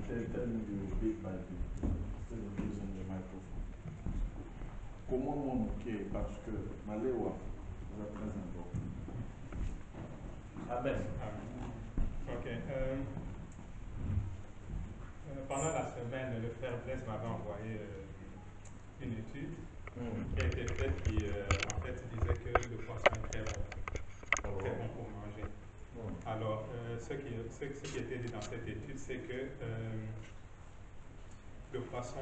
tell me you bit by bit instead of using the microphone. Comment m'en parce que ma léwa, c'est très important. Amen. Ok. Pendant la semaine, le frère Blaise m'avait envoyé une étude qui a été faite qui en fait disait que le poisson est très bon pour manger. Alors, ce qui était dit dans cette étude, c'est que le poisson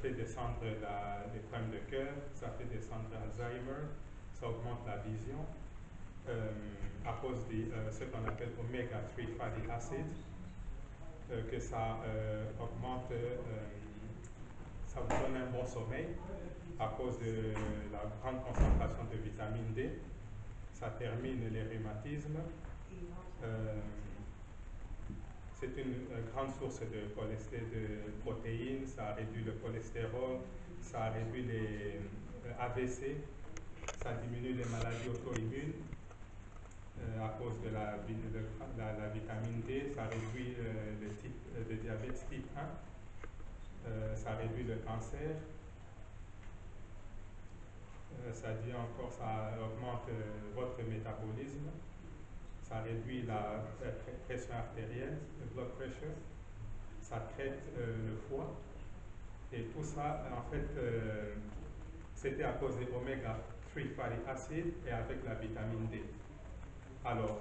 fait descendre les problèmes de cœur, ça fait descendre Alzheimer, ça augmente la vision à cause de ce qu'on appelle oméga 3 fatty acids, que ça augmente, ça vous donne un bon sommeil à cause de la grande concentration de vitamine D, ça termine les rhumatismes. C'est une grande source de protéines, ça réduit le cholestérol, ça réduit les AVC, ça diminue les maladies auto-immunes à cause de la vitamine D, ça réduit le diabète type 1, ça réduit le cancer, ça dit encore, ça augmente votre métabolisme. Ça réduit la pression artérielle, le blood pressure, ça traite le foie. Et tout ça, en fait, c'était à cause des oméga 3 fatty acids et avec la vitamine D. Alors,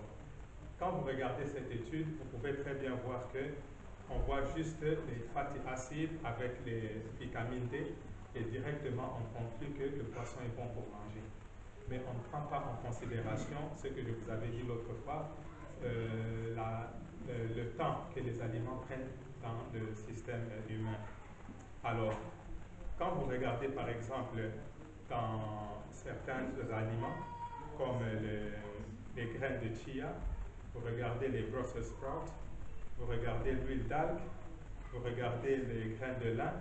quand vous regardez cette étude, vous pouvez très bien voir qu'on voit juste les fatty acids avec les vitamines D et directement on conclut que le poisson est bon pour manger. Mais on ne prend pas en considération ce que je vous avais dit l'autre fois, le temps que les aliments prennent dans le système humain. Alors, quand vous regardez par exemple dans certains aliments, comme les graines de chia, vous regardez les Brussels sprouts, vous regardez l'huile d'algue, vous regardez les graines de lin,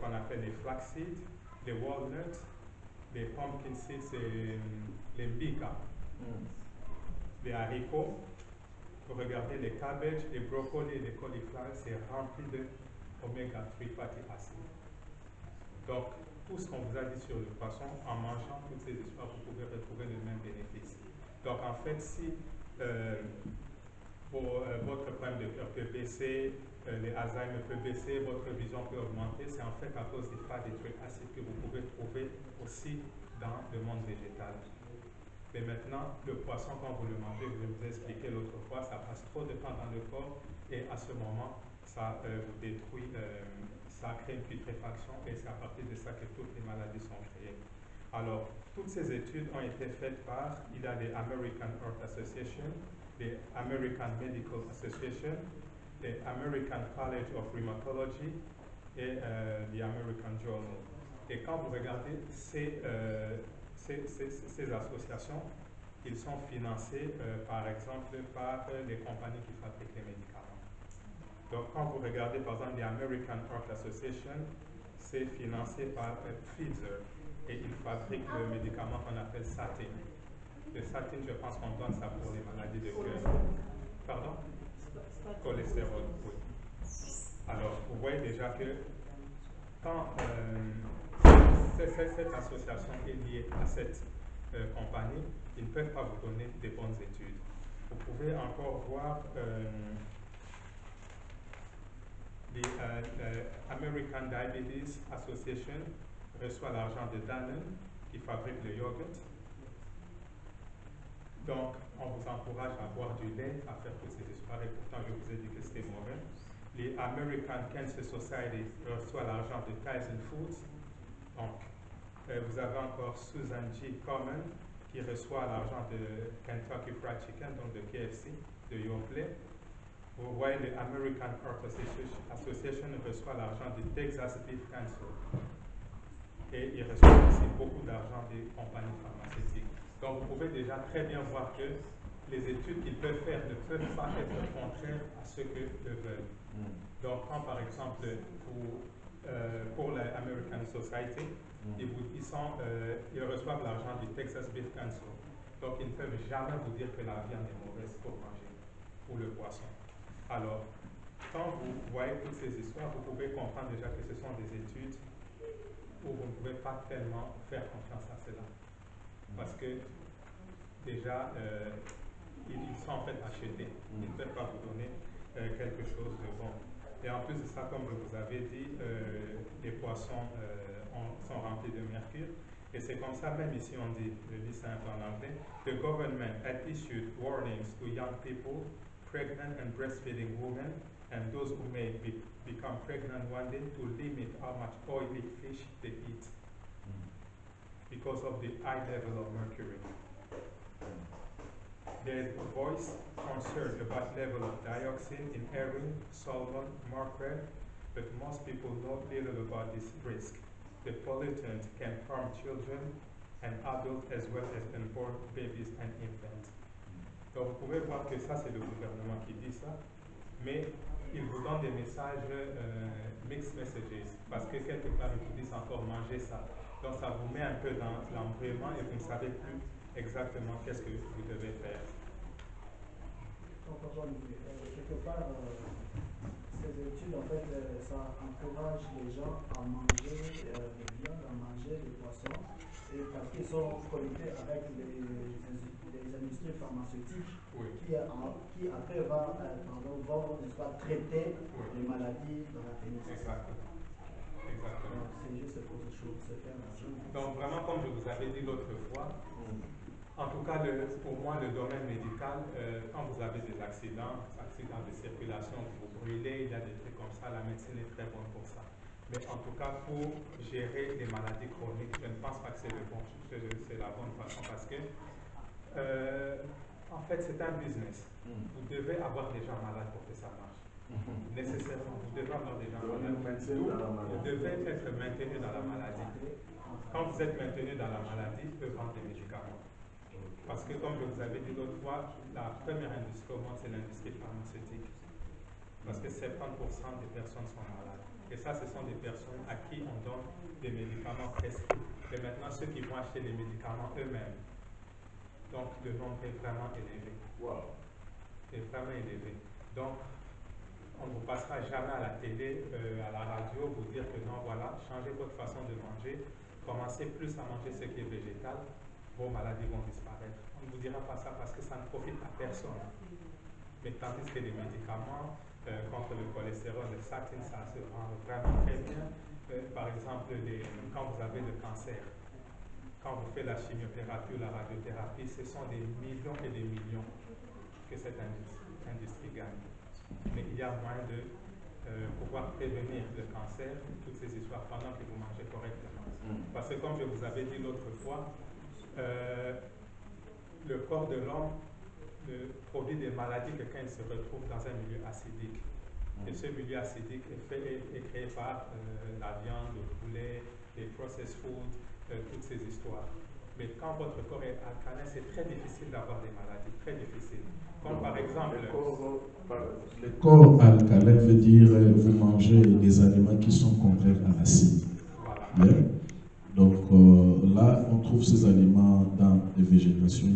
qu'on appelle les flax seeds, les walnuts, les pumpkin seeds et les mbika, les haricots, vous regardez les cabbages, les brocolis et les cauliflowers, c'est rempli de oméga 3 fatty acids. Donc, tout ce qu'on vous a dit sur le poisson, en mangeant toutes ces histoires, vous pouvez retrouver le même bénéfice. Donc, en fait, si votre problème de cœur peut baisser, les Alzheimer peut baisser, votre vision peut augmenter, c'est en fait à cause des fatty acides que vous pouvez trouver aussi dans le monde végétal. Mais maintenant, le poisson, quand vous le mangez, je vous ai expliqué l'autre fois, ça passe trop de temps dans le corps et à ce moment, ça vous détruit, ça crée une putréfaction et c'est à partir de ça que toutes les maladies sont créées. Alors, toutes ces études ont été faites par, il y a les American Heart Association, les American Medical Association, les American College of Rheumatology et the American Journal. Et quand vous regardez ces associations, ils sont financés par exemple par les compagnies qui fabriquent les médicaments. Donc quand vous regardez par exemple l'American Heart Association, c'est financé par Pfizer et ils fabriquent le médicament qu'on appelle Statin. Le Statin, je pense qu'on donne ça pour les maladies de cœur. Pardon? Cholestérol, oui. Alors vous voyez déjà que quand cette association est liée à cette compagnie, ils ne peuvent pas vous donner des bonnes études. Vous pouvez encore voir l'American Diabetes Association reçoit l'argent de Danone qui fabrique le yogourt. Donc, on vous encourage à boire du lait, à faire toutes ces histoires, et pourtant je vous ai dit que c'était mauvais. Les American Cancer Society reçoit l'argent de Tyson Foods. Donc, vous avez encore Susan G. Komen qui reçoit l'argent de Kentucky Fried Chicken, donc de KFC, de Yoplait. Vous voyez, le American Heart Association reçoit l'argent de Texas Beef Council. Et il reçoit aussi beaucoup d'argent des compagnies pharmaceutiques. Donc, vous pouvez déjà très bien voir que les études qu'ils peuvent faire ne peuvent pas être contraires à ce qu'eux veulent. Donc, quand par exemple, pour l'American Society, ils reçoivent l'argent du Texas Beef Council. Donc, ils ne peuvent jamais vous dire que la viande est mauvaise pour manger, ou le poisson. Alors, quand vous voyez toutes ces histoires, vous pouvez comprendre déjà que ce sont des études où vous ne pouvez pas tellement faire confiance à cela. Parce que déjà, ils sont en fait achetés. Ils ne peuvent pas vous donner quelque chose de bon. Et en plus de ça, comme je vous avais dit, les poissons sont remplis de mercure. Et c'est comme ça, même ici on dit, je lis ça un peu en anglais, the government had issued warnings to young people, pregnant and breastfeeding women, and those who may become pregnant one day to limit how much oily fish they eat because of the high level of mercury. There is voiced concern about level of dioxin in herring, salmon, mackerel, but most people know little about this risk. The pollutant can harm children and adults as well as unborn babies and infants. Donc vous pouvez voir que ça c'est le gouvernement qui dit ça, mais il vous donne des messages mixed messages, parce que quelque part ils vous disent encore manger ça. Donc ça vous met un peu dans l'embrouillement et vous ne savez plus exactement qu'est-ce que vous devez faire. Donc, quelque part, ces études, en fait, ça encourage les gens à manger des viandes, à manger des poissons, et parce qu'ils sont connectés avec les industries pharmaceutiques qui après vont traiter les maladies dans la péninsule. Exactement. Exactement. C'est juste pour se faire ainsi. Donc vraiment, comme je vous avais dit l'autre fois, en tout cas, pour moi, le domaine médical, quand vous avez des accidents de circulation, vous brûlez, il y a des trucs comme ça, la médecine est très bonne pour ça. Mais en tout cas, pour gérer les maladies chroniques, je ne pense pas que c'est la bonne façon parce que, en fait, c'est un business. Vous devez avoir des gens malades pour que ça marche. Nécessairement, vous devez avoir des gens malades. Vous devez être maintenu dans la maladie. Quand vous êtes maintenu dans la maladie, vous pouvez prendre des médicaments. Parce que, comme je vous avais dit l'autre fois, la première industrie au monde, c'est l'industrie pharmaceutique. Parce que 70% des personnes sont malades. Et ça, ce sont des personnes à qui on donne des médicaments prescrits. Et maintenant, ceux qui vont acheter les médicaments eux-mêmes. Donc, le nombre est vraiment élevé. Wow. C'est vraiment élevé. Donc, on ne vous passera jamais à la télé, à la radio, vous dire que non, voilà, changez votre façon de manger, commencez plus à manger ce qui est végétal, vos maladies vont disparaître. On ne vous dira pas ça parce que ça ne profite à personne. Mais tandis que les médicaments contre le cholestérol, le statine, ça se rend vraiment très bien. Par exemple, quand vous avez le cancer, quand vous faites la chimiothérapie ou la radiothérapie, ce sont des millions et des millions que cette industrie gagne. Mais il y a moyen de pouvoir prévenir le cancer, toutes ces histoires, pendant que vous mangez correctement. Parce que comme je vous avais dit l'autre fois, le corps de l'homme produit des maladies que quand il se retrouve dans un milieu acidique. Et ce milieu acidique est créé par la viande, le poulet, les processed foods, toutes ces histoires. Mais quand votre corps est alcalin, c'est très difficile d'avoir des maladies, très difficile. Comme par exemple... Le corps alcalin veut dire vous mangez des aliments qui sont contraires à l'acide. Voilà. Yeah. Donc là, on trouve ces aliments dans des végétations,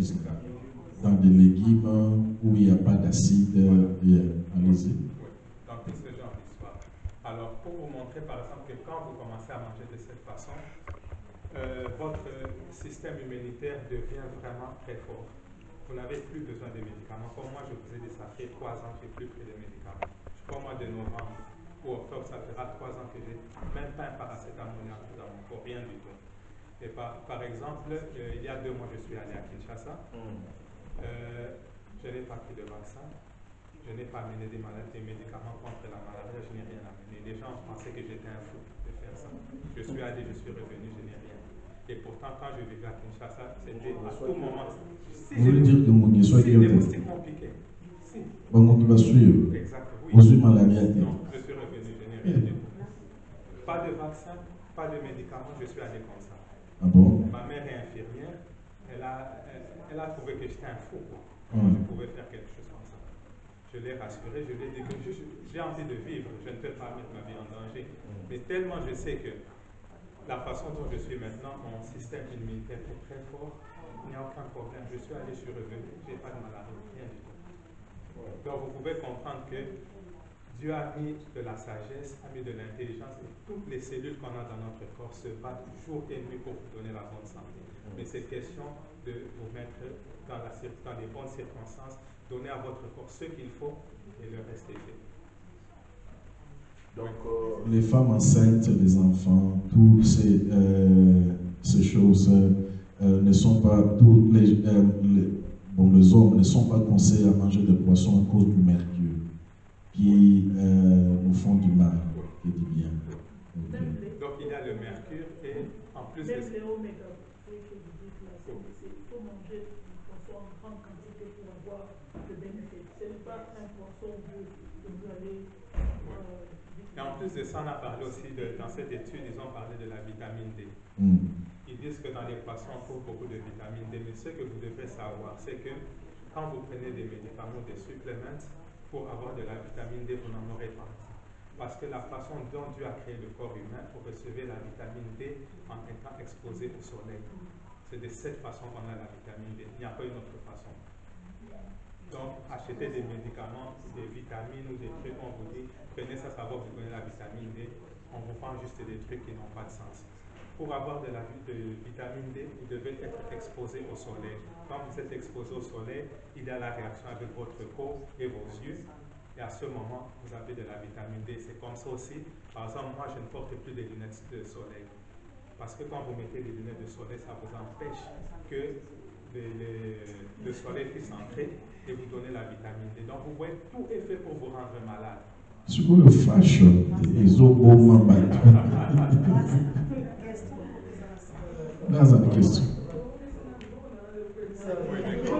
dans des légumes où il n'y a pas d'acide. Allez-y. Oui, dans tout ce genre d'histoire. Alors, pour vous montrer par exemple que quand vous commencez à manger de cette façon, votre système immunitaire devient vraiment très fort. Vous n'avez plus besoin de médicaments. Comme moi, je vous ai dit, ça fait 3 ans que je n'ai plus pris de médicaments. Je crois, mois de novembre ou octobre, ça fera 3 ans que j'ai même pas un paracétamol dans mon corps, rien du tout. Et par exemple, il y a 2 mois, je suis allé à Kinshasa. Je n'ai pas pris de vaccin. Je n'ai pas amené des médicaments contre la maladie. Je n'ai rien amené. Les gens pensaient que j'étais un fou de faire ça. Je suis allé, je suis revenu, je n'ai rien. Et pourtant, quand je vivais à Kinshasa, c'était à tout moment. Vous voulez dire que mon soit les moustiques m'ont piqué. Si. Bon, qui va suivre. Exactement. Oui. Vous êtes malade. Non, je suis revenu, je n'ai rien du tout. Pas de vaccin, pas de médicaments, je suis allé comme ça. Ah bon? Ma mère est infirmière, elle a trouvé que j'étais un fou. Comment je pouvais faire quelque chose comme ça? Je l'ai rassuré, je lui ai dit que j'ai envie de vivre, je ne peux pas mettre ma vie en danger. Mais tellement je sais que la façon dont je suis maintenant, mon système immunitaire est très fort, il n'y a aucun problème. Je suis allé, je suis revenu, je n'ai pas de maladie, rien du tout. Donc vous pouvez comprendre que Dieu a mis de la sagesse, a mis de l'intelligence, et toutes les cellules qu'on a dans notre corps se battent jour et nuit pour vous donner la bonne santé. Mais c'est question de vous mettre dans les bonnes circonstances, donner à votre corps ce qu'il faut et le reste est fait. Donc, les femmes enceintes, les enfants, toutes ces choses ne sont pas, les hommes ne sont pas conseillés à manger de poissons à cause du mercure qui nous font du mal, qui dit bien. Okay. Donc il y a le mercure et en plus même les oméga 3 que vous dites là, il faut manger du poisson en grande quantité pour avoir le bénéfice. Ce n'est pas un poisson que vous allez et en plus de ça, on a parlé aussi, dans cette étude, ils ont parlé de la vitamine D. Ils disent que dans les poissons, on trouve beaucoup de vitamine D, mais ce que vous devez savoir, c'est que quand vous prenez des médicaments, des suppléments, pour avoir de la vitamine D, vous n'en aurez pas. Parce que la façon dont Dieu a créé le corps humain, pour recevoir la vitamine D en étant exposé au soleil. C'est de cette façon qu'on a la vitamine D. Il n'y a pas une autre façon. Donc, acheter des médicaments, des vitamines ou des trucs, on vous dit, prenez ça, ça va vous donner la vitamine D. On vous vend juste des trucs qui n'ont pas de sens. Pour avoir de la vitamine D, vous devez être exposé au soleil. Quand vous êtes exposé au soleil, il y a la réaction avec votre peau et vos yeux. Et à ce moment, vous avez de la vitamine D. C'est comme ça aussi. Par exemple, moi, je ne porte plus de lunettes de soleil. Parce que quand vous mettez des lunettes de soleil, ça vous empêche que le soleil puisse entrer et vous donner la vitamine D. Donc, vous voyez, tout est fait pour vous rendre malade. C'est pour le fashion, les eaux beaux That's a question.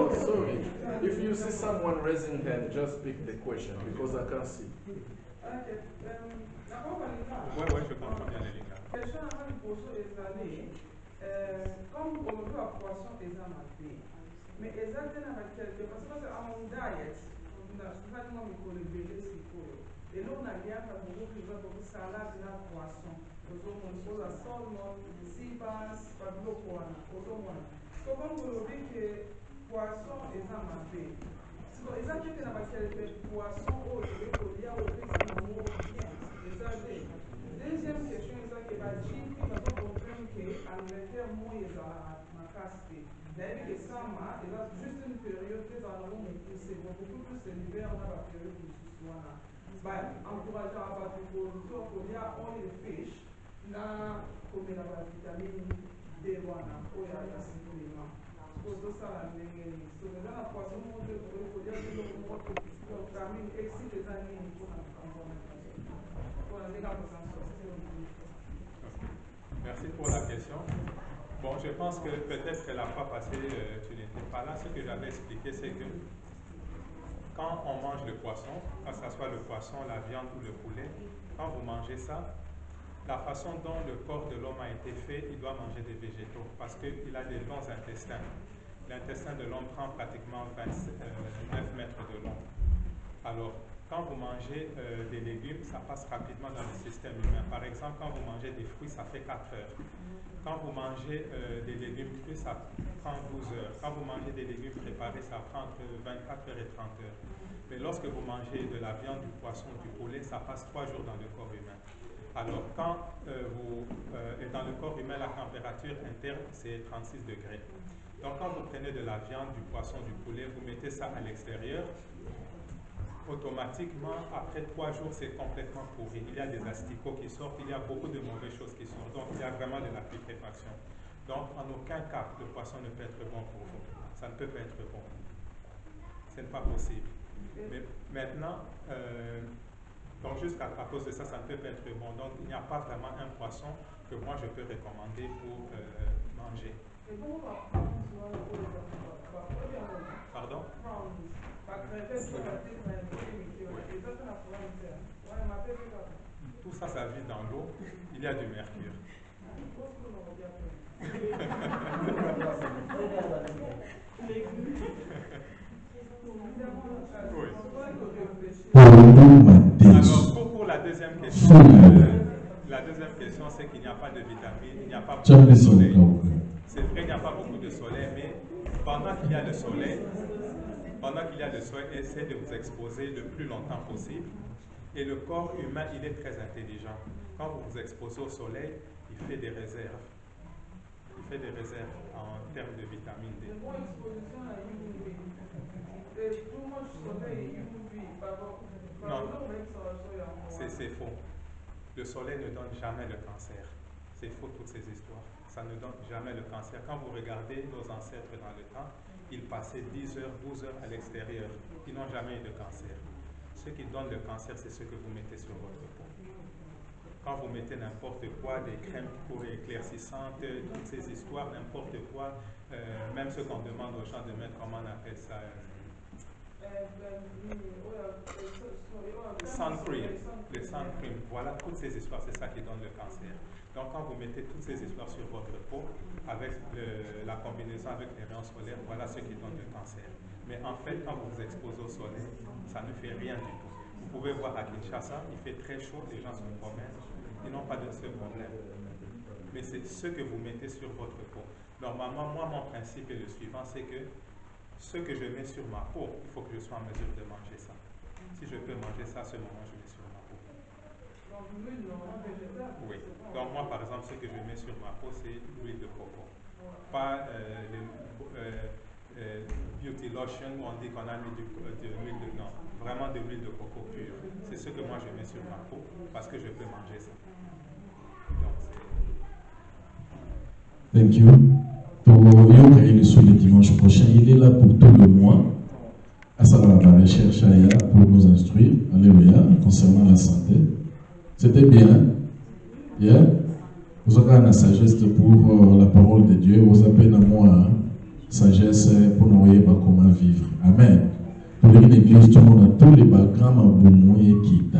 Sorry, if you see someone raising hand, just pick the question because I can't see. Oui, je comprends bien les lignes. Question avant le poisson exalé, comme on veut la poisson examinée, mais exactement avec quelque parce que à mon diet, on a souvent mis pour le bébé si pour et là on a bien fait beaucoup de salade de poisson, on a saumon, sibas, pablocoana, otomona. Comment vous le dites que poisson examiné? C'est exactement avec quelque poisson au lieu de dire au plus bien, exalé. Deuxième question est que la GP va comprendre qu'en Angleterre, moi, il y a ma casse. D'ailleurs, que ça, il y a juste une période que dans le monde, c'est beaucoup plus de l'hiver, on a la période où je suis là. Encourager à avoir du producteur, il y a oil fish, là, comme il y a la vitamine D, voilà, il y a la supplément. Pour tout ça, la ligne, sur le la poisson, on peut dire que le vitamine excite les animaux pour la Merci pour la question. Bon, je pense que peut-être que la fois passée, tu n'étais pas là. Ce que j'avais expliqué, c'est que quand on mange le poisson, que ce soit le poisson, la viande ou le poulet, quand vous mangez ça, la façon dont le corps de l'homme a été fait, il doit manger des végétaux parce qu'il a des longs intestins. L'intestin de l'homme prend pratiquement 9 mètres de long. Alors, quand vous mangez des légumes, ça passe rapidement dans le système humain. Par exemple, quand vous mangez des fruits, ça fait 4 heures. Quand vous mangez des légumes crus, ça prend 12 heures. Quand vous mangez des légumes préparés, ça prend entre 24 heures et 30 heures. Mais lorsque vous mangez de la viande, du poisson, du poulet, ça passe 3 jours dans le corps humain. Alors, quand vous êtes dans le corps humain, la température interne, c'est 36 degrés. Donc, quand vous prenez de la viande, du poisson, du poulet, vous mettez ça à l'extérieur, automatiquement, après 3 jours, c'est complètement pourri. Il y a des asticots qui sortent, il y a beaucoup de mauvaises choses qui sortent. Donc, il y a vraiment de la putréfaction. Donc, en aucun cas, le poisson ne peut être bon pour vous. Ça ne peut pas être bon. Ce n'est pas possible. Mais maintenant, donc jusqu'à cause de ça, ça ne peut pas être bon. Donc, il n'y a pas vraiment un poisson que moi, je peux recommander pour manger. Pardon? Tout ça, ça vit dans l'eau. Il y a du mercure. Oui. Alors, pour la deuxième question, c'est qu'il n'y a pas de vitamine, il n'y a pas beaucoup de soleil. C'est vrai qu'il n'y a pas beaucoup de soleil, mais pendant qu'il y a le soleil, essayez de vous exposer le plus longtemps possible. Et le corps humain, il est très intelligent. Quand vous vous exposez au soleil, il fait des réserves. Il fait des réserves en termes de vitamine D. Bon, exposition à UV. Too much soleil, UV, c'est faux. Le soleil ne donne jamais le cancer. C'est faux toutes ces histoires. Ça ne donne jamais le cancer. Quand vous regardez nos ancêtres dans le temps, ils passaient 10 heures, 12 heures à l'extérieur. Ils n'ont jamais eu de cancer. Ce qui donne le cancer, c'est ce que vous mettez sur votre peau. Quand vous mettez n'importe quoi, des crèmes pour éclaircissantes, toutes ces histoires, n'importe quoi, même ce qu'on demande aux gens de mettre, comment on appelle ça, sun cream, le sun cream, voilà, toutes ces histoires, c'est ça qui donne le cancer. Donc quand vous mettez toutes ces histoires sur votre peau, avec la combinaison avec les rayons solaires, voilà ce qui donne le cancer. Mais en fait, quand vous vous exposez au soleil, ça ne fait rien du tout. Vous pouvez voir à Kinshasa, il fait très chaud, les gens se promènent, ils n'ont pas de ce problème. Mais c'est ce que vous mettez sur votre peau. Normalement, moi, mon principe est le suivant, c'est que ce que je mets sur ma peau, il faut que je sois en mesure de manger ça. Si je peux manger ça, à ce moment, je mets sur ma peau. Oui. Donc moi, par exemple, ce que je mets sur ma peau, c'est l'huile de coco. Pas beauty lotion où on dit qu'on a mis de l'huile de... Non, vraiment de l'huile de coco pure. C'est ce que moi, je mets sur ma peau parce que je peux manger ça. Donc, thank you. Le dimanche prochain, il est là pour tout le mois. À ça, la recherche pour nous instruire. Alléluia, concernant la santé. C'était bien. Yeah. Vous avez la sagesse pour la parole de Dieu. Vous avez à moi sagesse pour nous voyez comment vivre. Amen. Pour l'église, tout le monde a tous les backgrounds à Boumoué qui t'a.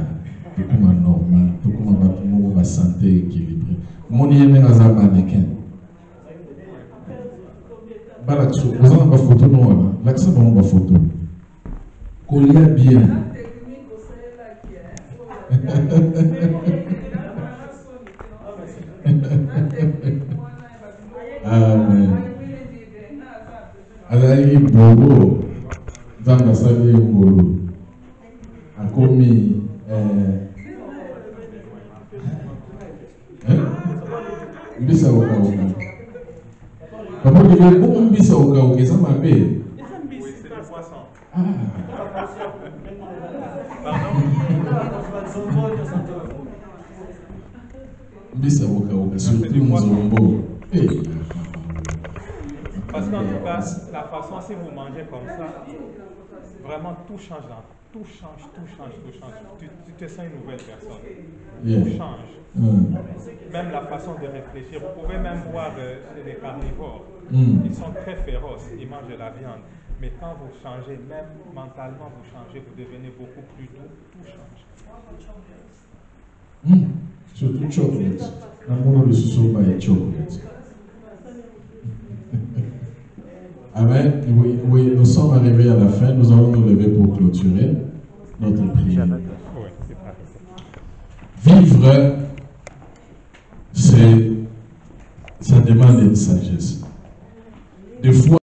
Tout comme normal. Tout comme la santé équilibrée. Mon yémen à un mannequin. Vous avez une photo noire. L'accent dans ma photo. Colia bien. Amen. Alaï Bobo. Dans la salle de Ngolo. A commis. Bisa Oka. Comment il est bon, Bisa Oka, ça m'appelle. Oui, c'est le poisson. Bisa Oka, surtout Mzombo. Parce qu'en tout cas, la façon, si vous mangez comme ça, vraiment tout change dans tout change. Tu te sens une nouvelle personne. Yeah. Tout change. Même la façon de réfléchir. Vous pouvez même voir les carnivores. Ils sont très féroces. Ils mangent de la viande. Mais quand vous changez, même mentalement, vous changez, vous devenez beaucoup plus doux. Tout change. Surtout chocolate. L'amour de ce soir est chocolate. Amen. Oui, nous sommes arrivés à la fin. Nous allons nous lever pour clôturer notre prière. Vivre, ça demande une sagesse. Des fois,